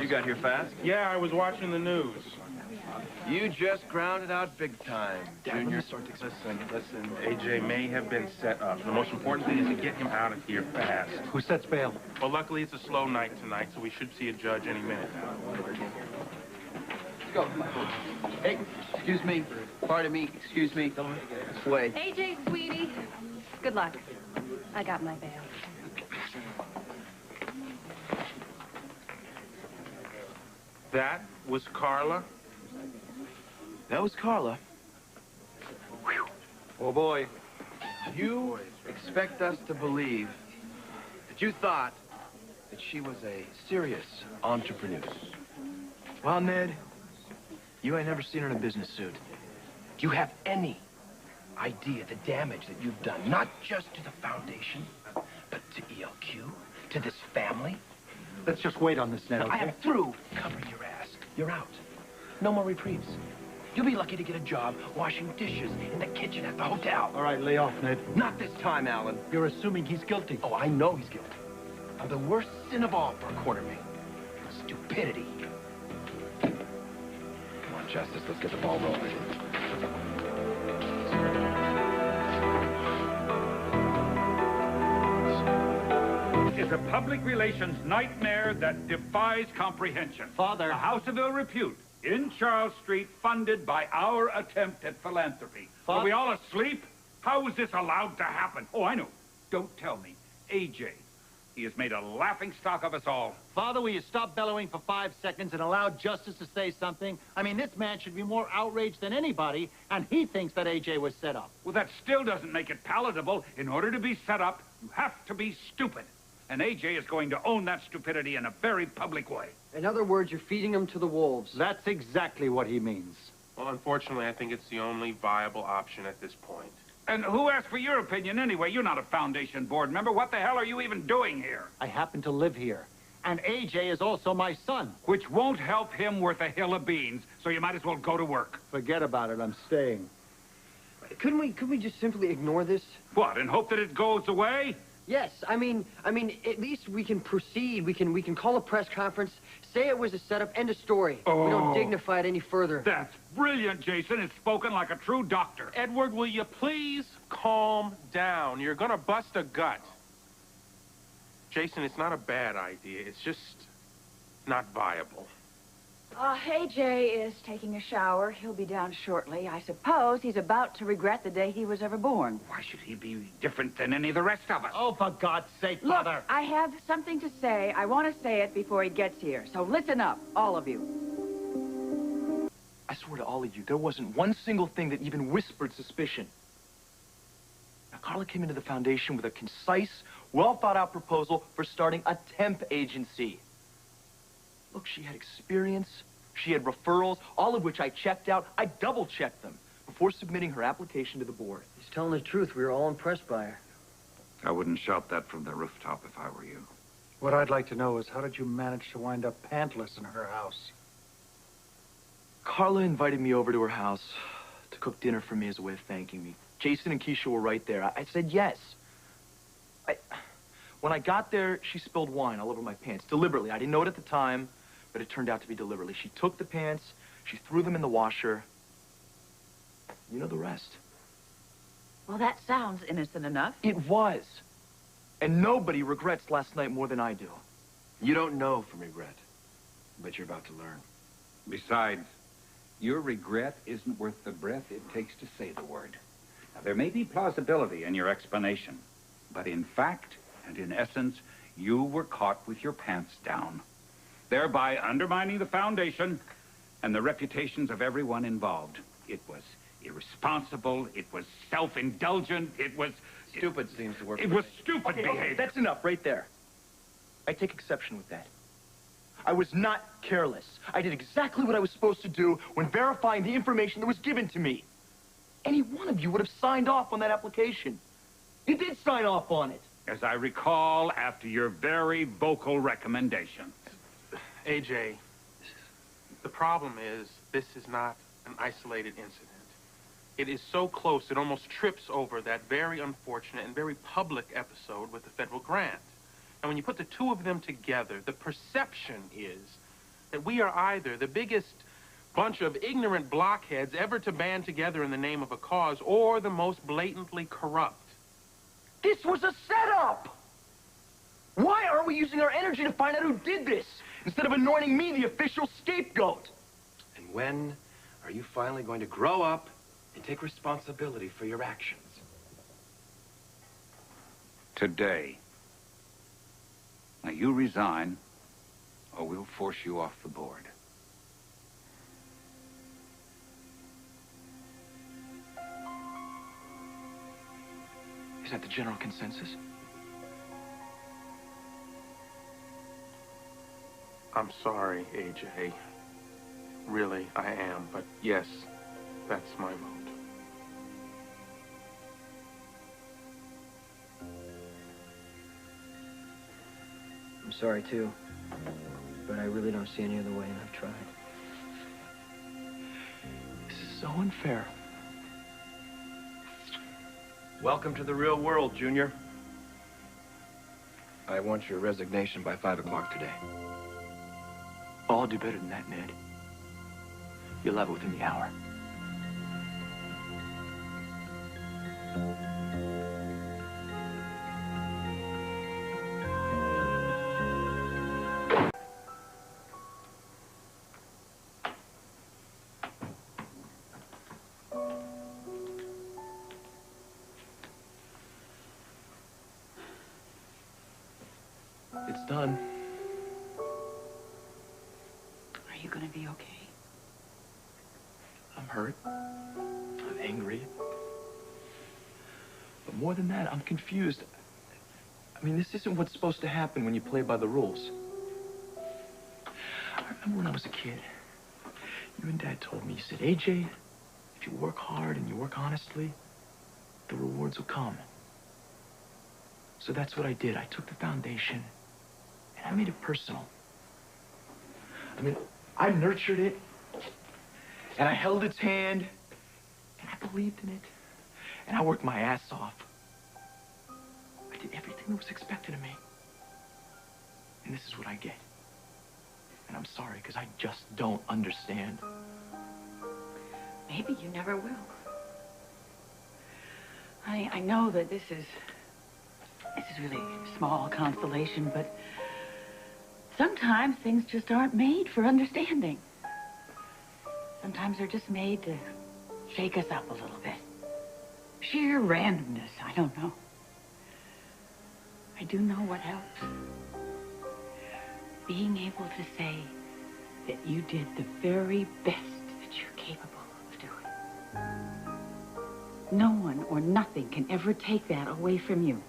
You got here fast? Yeah, I was watching the news. You just grounded out big time, Junior. Listen, AJ may have been set up. The most important thing is to get him out of here fast. Who sets bail? Well, luckily it's a slow night tonight, so we should see a judge any minute now. Go. Hey, excuse me. Pardon me, excuse me. This way. AJ, sweetie. Good luck. I got my bail. That was Carla? That was Carla. Whew. Oh, boy. You expect us to believe that you thought that she was a serious entrepreneur. Well, Ned, you ain't never seen her in a business suit. Do you have any idea the damage that you've done, not just to the foundation, but to ELQ, to this family? Let's just wait on this, Ned, okay? I am through covering your ass. You're out. No more reprieves. You'll be lucky to get a job washing dishes in the kitchen at the hotel. All right, lay off, Ned. Not this time, Alan. You're assuming he's guilty. Oh, I know he's guilty. Of the worst sin of all for a cornerman. Stupidity. Come on, Justice, let's get the ball rolling. Is a public relations nightmare that defies comprehension. Father. A house of ill repute in Charles Street, funded by our attempt at philanthropy. Father. Are we all asleep? How was this allowed to happen? Oh, I know. Don't tell me. AJ. He has made a laughingstock of us all. Father, will you stop bellowing for 5 seconds and allow Justice to say something? I mean, this man should be more outraged than anybody, and he thinks that AJ was set up. Well, that still doesn't make it palatable. In order to be set up, you have to be stupid. And AJ is going to own that stupidity in a very public way. In other words, you're feeding them to the wolves. That's exactly what he means. Well, unfortunately, I think it's the only viable option at this point. And who asked for your opinion anyway? You're not a foundation board member. What the hell are you even doing here? I happen to live here. And AJ is also my son. Which won't help him worth a hill of beans, so you might as well go to work. Forget about it. I'm staying. Couldn't we just simply ignore this? What, and hope that it goes away? Yes, I mean, at least we can proceed. We can call a press conference, say it was a setup, end of story. Oh. We don't dignify it any further. That's brilliant, Jason. It's spoken like a true doctor. Edward, will you please calm down? You're gonna bust a gut. Jason, it's not a bad idea. It's just not viable. AJ is taking a shower. He'll be down shortly. I suppose he's about to regret the day he was ever born. Why should he be different than any of the rest of us? Oh, for God's sake, Look, Father. I have something to say. I want to say it before he gets here. So listen up, all of you. I swear to all of you, there wasn't one single thing that even whispered suspicion. Now, Carla came into the foundation with a concise, well-thought-out proposal for starting a temp agency. Look, she had experience, she had referrals, all of which I checked out. I double-checked them before submitting her application to the board. He's telling the truth. We were all impressed by her. I wouldn't shout that from the rooftop if I were you. What I'd like to know is how did you manage to wind up pantless in her house? Carla invited me over to her house to cook dinner for me as a way of thanking me. Jason and Keisha were right there. I said yes. When I got there, she spilled wine all over my pants, deliberately. I didn't know it at the time, but it turned out to be deliberately. She took the pants, she threw them in the washer. You know the rest. Well, that sounds innocent enough. It was. And nobody regrets last night more than I do. You don't know from regret, but you're about to learn. Besides, your regret isn't worth the breath it takes to say the word. Now, there may be plausibility in your explanation, but in fact and in essence, you were caught with your pants down, thereby undermining the foundation and the reputations of everyone involved. It was irresponsible, it was self-indulgent, it was... Stupid seems to work. It was stupid behavior. Okay, that's enough right there. I take exception with that. I was not careless. I did exactly what I was supposed to do when verifying the information that was given to me. Any one of you would have signed off on that application. You did sign off on it. As I recall, after your very vocal recommendation. AJ, the problem is this is not an isolated incident. It is so close it almost trips over that very unfortunate and very public episode with the federal grant. And when you put the two of them together, the perception is that we are either the biggest bunch of ignorant blockheads ever to band together in the name of a cause, or the most blatantly corrupt. This was a setup! Why aren't we using our energy to find out who did this, instead of anointing me the official scapegoat? And when are you finally going to grow up and take responsibility for your actions? Today. Now, you resign, or we'll force you off the board. Is that the general consensus? I'm sorry, AJ. Really, I am. But yes, that's my vote. I'm sorry, too. But I really don't see any other way, and I've tried. This is so unfair. Welcome to the real world, Junior. I want your resignation by 5 o'clock today. Oh, I'll do better than that, Ned. You'll have it within the hour. It's done. Are you going to be okay? I'm hurt. I'm angry. But more than that, I'm confused. I mean, this isn't what's supposed to happen when you play by the rules. I remember when I was a kid, you and Dad told me, you said, AJ, if you work hard and you work honestly, the rewards will come. So that's what I did. I took the foundation and I made it personal. I mean, I nurtured it, and I held its hand, and I believed in it, and I worked my ass off. I did everything that was expected of me. And this is what I get. And I'm sorry, because I just don't understand. Maybe you never will. I know that this is really small consolation, but sometimes things just aren't made for understanding. Sometimes they're just made to shake us up a little bit. Sheer randomness, I don't know. I do know what helps. Being able to say that you did the very best that you're capable of doing. No one or nothing can ever take that away from you.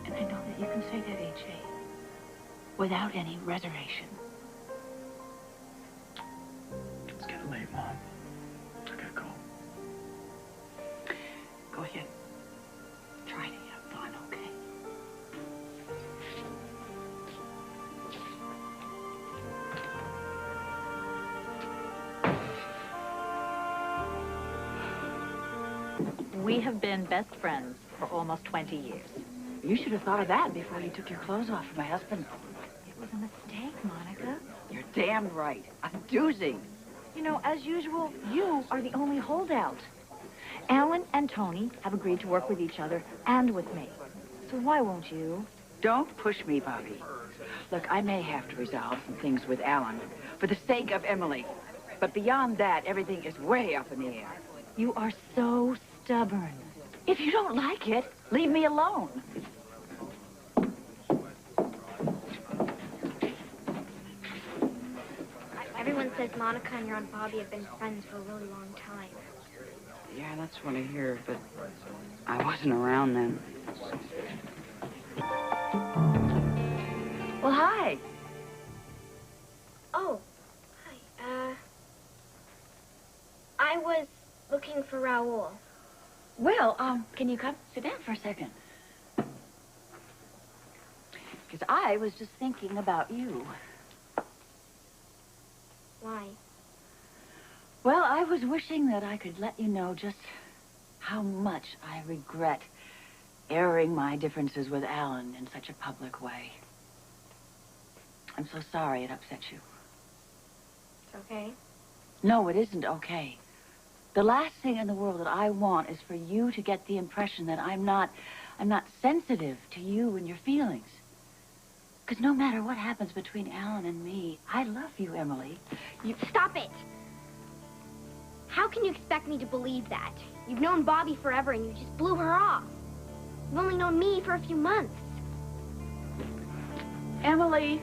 And I know that you can say that, AJ, without any reservation. It's getting late, Mom. I gotta go. Go ahead. Try to have fun, okay? We have been best friends for almost 20 years. You should have thought of that before you took your clothes off for my husband. It was a mistake, Monica. You're damn right. A doozy. You know, as usual, you are the only holdout. Alan and Tony have agreed to work with each other and with me. So why won't you? Don't push me, Bobby. Look, I may have to resolve some things with Alan for the sake of Emily. But beyond that, everything is way up in the air. You are so stubborn. If you don't like it, leave me alone. Everyone says Monica and your Aunt Bobby have been friends for a really long time. Yeah, that's what I hear, but I wasn't around then. Well, hi. Oh, hi. I was looking for Raoul. Well, can you come sit down for a second? Because I was just thinking about you. Why? Well, I was wishing that I could let you know just how much I regret airing my differences with Alan in such a public way. I'm so sorry it upset you. It's okay. No, it isn't okay. The last thing in the world that I want is for you to get the impression that I'm not sensitive to you and your feelings. Because no matter what happens between Alan and me, I love you, Emily. Stop it! How can you expect me to believe that? You've known Bobby forever and you just blew her off. You've only known me for a few months. Emily,